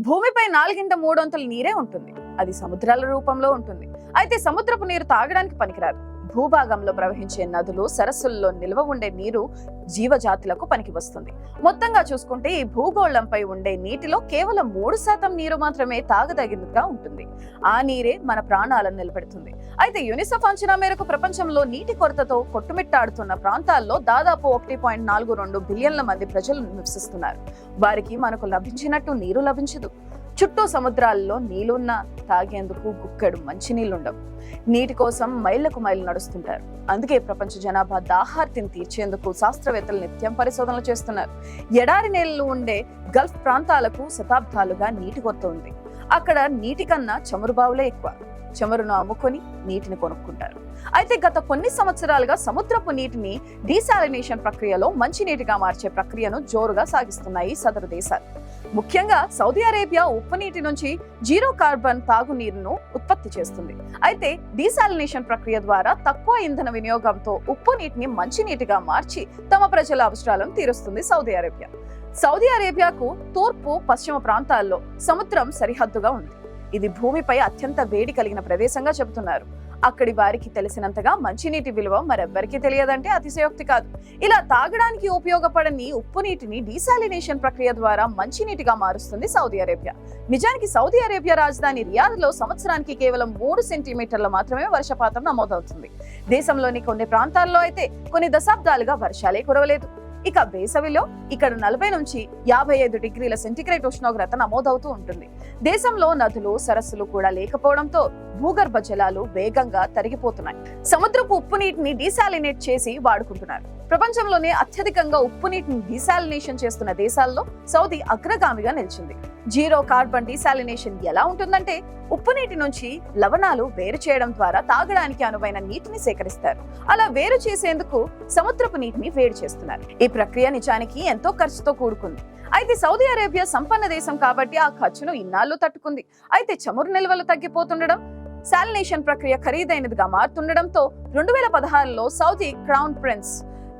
భూమిపై 4/3 నీరే ఉంటుంది. అది సముద్రాల రూపంలో ఉంటుంది. అయితే సముద్రపు నీరు తాగడానికి పనికిరాదు. భూభాగంలో ప్రవహించే నదులు, సరస్సుల్లో నిల్వ ఉండే నీరు జీవజాతులకు పనికి వస్తుంది. మొత్తంగా చూసుకుంటే ఈ భూగోళంపై ఉండే నీటిలో కేవలం 3% నీరు మాత్రమే తాగదగినదిగా ఉంటుంది. ఆ నీరే మన ప్రాణాలను నిలబెడుతుంది. అయితే యూనిసెఫ్ అంచనా మేరకు ప్రపంచంలో నీటి కొరతతో కొట్టుమిట్టాడుతున్న ప్రాంతాల్లో దాదాపు 1.42 బిలియన్ల మంది ప్రజలు నివసిస్తున్నారు. వారికి మనకు లభించినట్టు నీరు లభించదు. చుట్టూ సముద్రాల్లో నీళ్లున్నా తాగేందుకు గుక్కెడు మంచినీళ్లుండవు. నీటి కోసం మైళ్లకు మైళ్లు నడుస్తుంటారు. అందుకే ప్రపంచ జనాభా దాహార్తిని తీర్చేందుకు శాస్త్రవేత్తలు నిత్యం పరిశోధనలు చేస్తున్నారు. ఎడారి నేలలు ఉండే గల్ఫ్ ప్రాంతాలకు శతాబ్దాలుగా నీటి కొరత ఉంది. అక్కడ నీటి కన్నా చమురు బావులే ఎక్కువ. చమురును అమ్ముకొని నీటిని కొనుక్కుంటారు. అయితే గత కొన్ని సంవత్సరాలుగా సముద్రపు నీటిని డీసాలినేషన్ ప్రక్రియలో మంచినీటిగా మార్చే ప్రక్రియను జోరుగా సాగిస్తున్నాయి సదరు దేశాలు. ముఖ్యంగా సౌదీ అరేబియా ఉప్పు నీటి నుంచి జీరో కార్బన్ తాగునీరును ఉత్పత్తి చేస్తుంది. అయితే డీసాలినేషన్ ప్రక్రియ ద్వారా తక్కువ ఇంధన వినియోగంతో ఉప్పు నీటిని మంచినీటిగా మార్చి తమ ప్రజల అవసరాలను తీరుస్తుంది సౌదీ అరేబియా. సౌదీ అరేబియాకు తూర్పు, పశ్చిమ ప్రాంతాల్లో సముద్రం సరిహద్దుగా ఉంది. ఇది భూమిపై అత్యంత వేడి కలిగిన ప్రదేశంగా చెబుతున్నారు. అక్కడి వారికి తెలిసినంతగా మంచినీటి విలువ మరెవ్వరికీ తెలియదంటే అతిశయోక్తి కాదు. ఇలా తాగడానికి ఉపయోగపడని ఉప్పు నీటిని డీసాలినేషన్ ప్రక్రియ ద్వారా మంచినీటిగా మారుస్తుంది సౌదీ అరేబియా. నిజానికి సౌదీ అరేబియా రాజధాని రియాద్ లో సంవత్సరానికి కేవలం 3 సెంటీమీటర్ల మాత్రమే వర్షపాతం నమోదవుతుంది. దేశంలోని కొన్ని ప్రాంతాల్లో అయితే కొన్ని దశాబ్దాలుగా వర్షాలే కురవలేదు. ఇక వేసవిలో ఇక్కడ 40 నుంచి 55 డిగ్రీల సెంటీగ్రేడ్ ఉష్ణోగ్రత నమోదవుతూ ఉంటుంది. దేశంలో నదులు, సరస్సులు కూడా లేకపోవడంతో భూగర్భ జలాలు వేగంగా తరిగిపోతున్నాయి. సముద్రపు ఉప్పు నీటిని డీసాలినేట్ చేసి వాడుకుంటున్నారు. ప్రపంచంలోనే అత్యధికంగా ఉప్పు నీటిని డీసాలినేషన్ చేస్తున్న దేశాల్లో సౌదీ అగ్రగామిగా నిలిచింది. జీరో కార్బన్ డీసాలినేషన్ ఎలా ఉంటుందంటే ఉప్పు నీటి నుంచి లవణాలు వేరు చేయడం ద్వారా తాగడానికి అనువైన నీటిని సేకరిస్తారు. అలా వేరు చేసేందుకు సముద్రపు నీటిని వేడి చేస్తున్నారు. ఈ ప్రక్రియ నిజానికి ఎంతో ఖర్చుతో కూడుకుంది. అయితే సౌదీ అరేబియా సంపన్న దేశం కాబట్టి ఆ ఖర్చును ఇన్నాళ్లు తట్టుకుంది. అయితే చమురు నిల్వలు తగ్గిపోతుండడం, సాలినేషన్ ప్రక్రియ ఖరీదైనదిగా మారుతుండడంతో 2016లో Saudi crown prince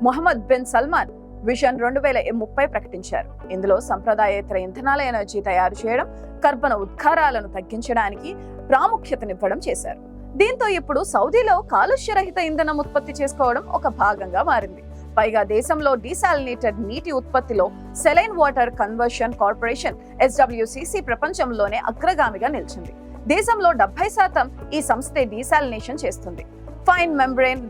Mohammed bin Salman vision 2030 ప్రకటించారు. ఇందులో సంప్రదాయేతర ఇంధనాల ఎనర్జీ తయారు చేయడం, కర్బన ఉద్గారాలను తగ్గించడానికి ప్రాముఖ్యతనివ్వడం చేశారు. దీంతో ఇప్పుడు సౌదీలో కాలుష్యరహిత ఇంధనం ఉత్పత్తి చేసుకోవడం ఒక భాగంగా మారింది. పైగా దేశంలో డీసాలినేటెడ్ నీటి ఉత్పత్తిలో saline water conversion corporation SWCC ప్రపంచంలోనే అగ్రగామిగా నిలిచింది. దేశంలో 70% ఈ సంస్థే డీసాలినేషన్ చేస్తుంది. ఫైన్ మెంబ్రేన్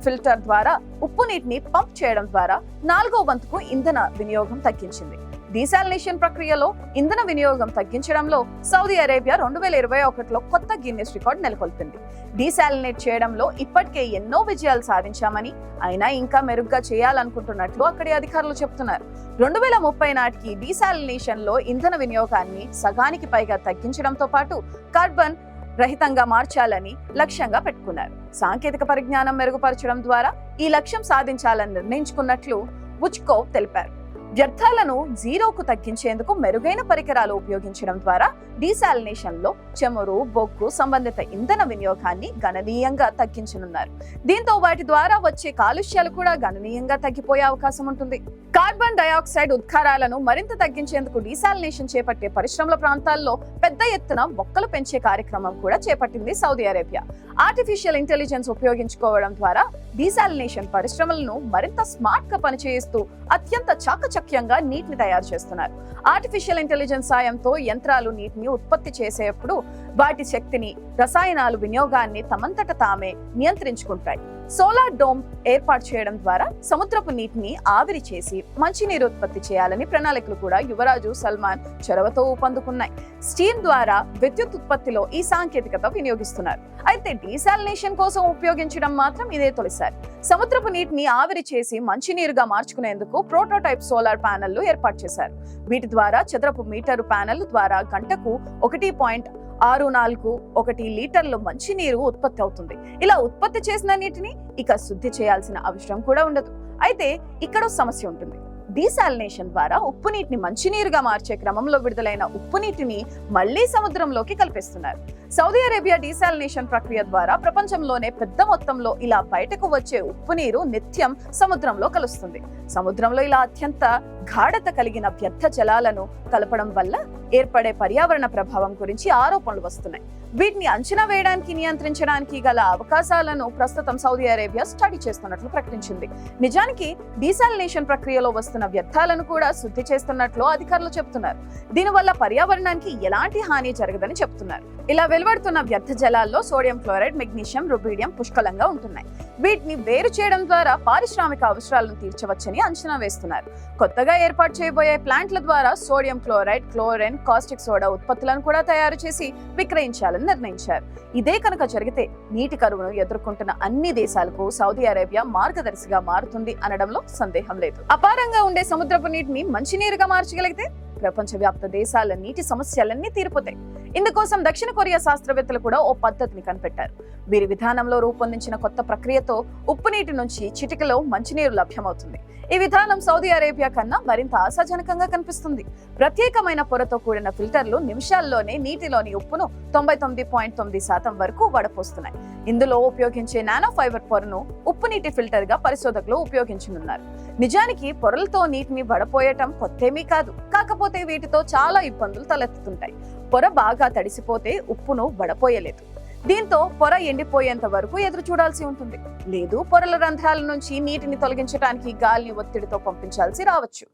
ఫిల్టర్ ద్వారా ఉప్పు నీటిని పంప్ చేయడం ద్వారా 4వ వంతుకు ఇంధన వినియోగం తగ్గించింది. డీసాలినేషన్ ప్రక్రియలో ఇంధన వినియోగం తగ్గించడంలో సౌదీ అరేబియా 2021లో కొత్త గిన్నెస్ రికార్డ్ నెలకొల్పింది. డీసాలినేట్ చేయడంలో ఇప్పటికే ఎన్నో విజయాలు సాధించామని, అయినా ఇంకా మెరుగ్గా చేయాలనుకుంటున్నట్లు అక్కడి అధికారులు చెబుతున్నారు. 2030 నాటికి డీసాలినేషన్ లో ఇంధన వినియోగాన్ని సగానికి పైగా తగ్గించడంతో పాటు కార్బన్ రహితంగా మార్చాలని లక్ష్యంగా పెట్టుకున్నారు. సాంకేతిక పరిజ్ఞానం మెరుగుపరచడం ద్వారా ఈ లక్ష్యం సాధించాలని నిర్ణయించుకున్నట్లు వుచ్కోవ్ తెలిపారు. వ్యర్థాలను జీరోకు తగ్గించేందుకు మెరుగైన పరికరాలు ఉపయోగించడం ద్వారా డీసాలినేషన్ లో చమురు, బొగ్గు సంబంధిత ఇంధన వినియోగాన్ని గణనీయంగా తగ్గించనున్నారు. దీంతో వాటి ద్వారా వచ్చే కాలుష్యాలు కూడా గణనీయంగా తగ్గిపోయే అవకాశం ఉంటుంది. కార్బన్ డయాక్సైడ్ ఉద్గారాలను మరింత తగ్గించేందుకు డీసాలినేషన్ చేపట్టే పరిశ్రమల ప్రాంతాల్లో పెద్ద ఎత్తున మొక్కలు పెంచే కార్యక్రమం కూడా చేపట్టింది సౌదీ అరేబియా. ఆర్టిఫిషియల్ ఇంటెలిజెన్స్ ఉపయోగించుకోవడం ద్వారా డీసాలినేషన్ పరిశ్రమలను మరింత స్మార్ట్ గా పనిచేస్తూ అత్యంత చాకచక్యంగా నీటిని తయారు చేస్తున్నారు. ఆర్టిఫిషియల్ ఇంటెలిజెన్స్ సాయంతో యంత్రాలు నీటిని ఉత్పత్తి చేసేటప్పుడు వాటి శక్తిని, రసాయనాలు వినియోగాన్ని తమంతట తామే నియంత్రించుకుంటాయి. సోలార్ డోమ్ ఏర్పాటు చేయడం ద్వారా సముద్రపు నీటిని ఆవిరి చేసి మంచినీరు ఉత్పత్తి చేయాలని ప్రణాళికలు కూడా యువరాజు సల్మాన్ చొరవతో ఊపందుకున్నాయి. స్టీమ్ ద్వారా విద్యుత్ ఉత్పత్తిలో ఈ సాంకేతికత వినియోగిస్తున్నారు. అయితే డీసాలినేషన్ కోసం ఉపయోగించడం మాత్రం ఇదే తొలిసారి. సముద్రపు నీటిని ఆవిరి చేసి మంచినీరుగా మార్చుకునేందుకు ప్రోటోటైప్ సోలార్ ప్యానెళ్లు ఏర్పాటు చేశారు. వీటి ద్వారా చదరపు మీటరు ప్యానెల్ ద్వారా గంటకు 1.641 లీటర్లు మంచినీరు ఉత్పత్తి అవుతుంది. ఇలా ఉత్పత్తి చేసిన నీటిని ఇక శుద్ధి చేయాల్సిన అవసరం కూడా ఉండదు. అయితే ఇక్కడ సమస్య ఉంటుంది. డీసాలినేషన్ ద్వారా ఉప్పు నీటిని మంచినీరుగా మార్చే క్రమంలో విడుదలైన ఉప్పు నీటిని మళ్లీ సముద్రంలోకి కలిపేస్తున్నారు. సౌదీ అరేబియా డీసాలినేషన్ ప్రక్రియ ద్వారా ప్రపంచంలోనే పెద్ద మొత్తంలో ఇలా బయటకు వచ్చే ఉప్పు నీరు నిత్యం సముద్రంలో కలుస్తుంది. సముద్రంలో ఇలా అత్యంత గాఢత కలిగిన వ్యర్థ జలాలను కలపడం వల్ల ఏర్పడే పర్యావరణ ప్రభావం గురించి ఆరోపణలు వస్తున్నాయి. వీటిని అంచనా వేయడానికి, నియంత్రించడానికి గల అవకాశాలను ప్రస్తుతం సౌదీ అరేబియా స్టడీ చేస్తున్నట్లు ప్రకటించింది. నిజానికి డీసాలినేషన్ ప్రక్రియలో వస్తున్న వ్యర్థాలను కూడా శుద్ధి చేస్తున్నట్లు అధికారులు చెబుతున్నారు. దీనివల్ల పర్యావరణానికి ఎలాంటి హాని జరగదని చెబుతున్నారు. ఇలా వెలువడుతున్న వ్యర్థ జలాల్లో సోడియం క్లోరైడ్, మెగ్నీషియం, రుబీడియం పుష్కలంగా ఉంటున్నాయి. వీటిని వేరు చేయడం ద్వారా పారిశ్రామిక అవసరాలను తీర్చవచ్చని అంచనా వేస్తున్నారు. కొత్తగా ఏర్పాటు చేయబోయే ప్లాంట్ల ద్వారా sodium chloride, chlorine, caustic soda ఉత్పత్తులను కూడా తయారు చేసి విక్రయించాలని నిర్ణయించారు. ఇదే కనుక జరిగితే నీటి కరువును ఎదుర్కొంటున్న అన్ని దేశాలకు సౌదీ అరేబియా మార్గదర్శిగా మారుతుంది అనడంలో సందేహం లేదు. అపారంగా ఉండే సముద్రపు నీటిని మంచినీరుగా మార్చగలిగితే ప్రపంచవ్యాప్త దేశాల నీటి సమస్యలన్నీ తీరిపోతాయి. ఇందుకోసం దక్షిణ కొరియా శాస్త్రవేత్తలు కూడా ఓ పద్ధతిని కనిపెట్టారు. వీరి విధానంలో రూపొందించిన కొత్త ప్రక్రియతో ఉప్పు నీటి నుంచి చిటికలో మంచినీరు లభ్యమవుతుంది. ఈ విధానం సౌదీ అరేబియా కన్నా మరింత ఆశాజనకంగా కనిపిస్తుంది. ప్రత్యేకమైన పొరతో కూడిన ఫిల్టర్లు నిమిషాల్లోనే నీటిలోని ఉప్పును 99.9% వరకు వడపోస్తున్నాయి. ఇందులో ఉపయోగించే నానో ఫైబర్ పొరను ఉప్పు నీటి ఫిల్టర్ గా పరిశోధకులు ఉపయోగించనున్నారు. నిజానికి పొరలతో నీటిని వడపోయటం కొత్తేమీ కాదు. కాకపోతే వీటితో చాలా ఇబ్బందులు తలెత్తుతుంటాయి. పొర బాగా తడిసిపోతే ఉప్పును వడపోయలేదు. దీంతో పొర ఎండిపోయేంత వరకు ఎదురు చూడాల్సి ఉంటుంది. లేదు, పొరల రంధ్రాల నుంచి నీటిని తొలగించడానికి గాలిని ఒత్తిడితో పంపించాల్సి రావచ్చు.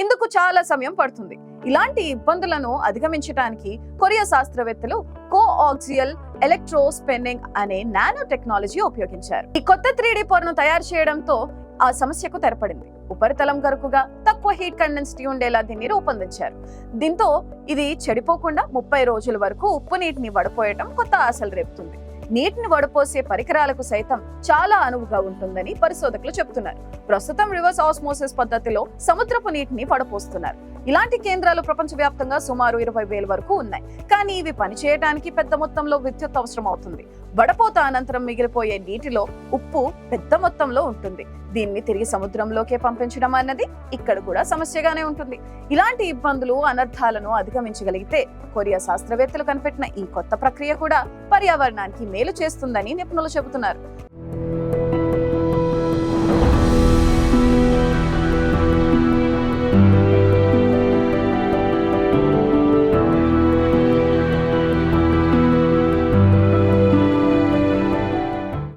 ఇందుకు చాలా సమయం పడుతుంది. ఇలాంటి ఇబ్బందులను అధిగమించడానికి కొరియా శాస్త్రవేత్తలు కోఆక్సియల్ ఎలక్ట్రోస్పెన్నింగ్ అనే నానో టెక్నాలజీ ఉపయోగించారు. ఈ కొత్త 3D పొరను తయారు చేయడంతో ఆ సమస్యకు తెరపడింది. ఉపరితలం గరుకుగా తక్కువ హీట్ కండెన్సిటీ ఉండేలా దీన్ని రూపొందించారు. దీంతో ఇది చెడిపోకుండా 30 రోజుల వరకు ఉప్పు నీటిని వడపోయటం కొత్త ఆశలు రేపుతుంది. నీటిని వడపోసే పరికరాలకు సైతం చాలా అనువుగా ఉంటుందని పరిశోధకులు చెబుతున్నారు. ప్రస్తుతం రివర్స్ ఆస్మోసిస్ పద్ధతిలో సముద్రపు నీటిని వడపోస్తున్నారు. ఇలాంటి కేంద్రాలు ప్రపంచవ్యాప్తంగా సుమారు 20,000 వరకు ఉన్నాయి. కానీ ఇవి పనిచేయడానికి పెద్ద మొత్తంలో విద్యుత్ అవసరం అవుతుంది. వడపోత అనంతరం మిగిలిపోయే నీటిలో ఉప్పు పెద్ద మొత్తంలో ఉంటుంది. దీన్ని తిరిగి సముద్రంలోకే పంపించడం అన్నది ఇక్కడ కూడా సమస్యగానే ఉంటుంది. ఇలాంటి ఇబ్బందులు, అనర్థాలను అధిగమించగలిగితే కొరియా శాస్త్రవేత్తలు కనిపెట్టిన ఈ కొత్త ప్రక్రియ కూడా పర్యావరణానికి మేలు చేస్తుందని నిపుణులు చెబుతున్నారు.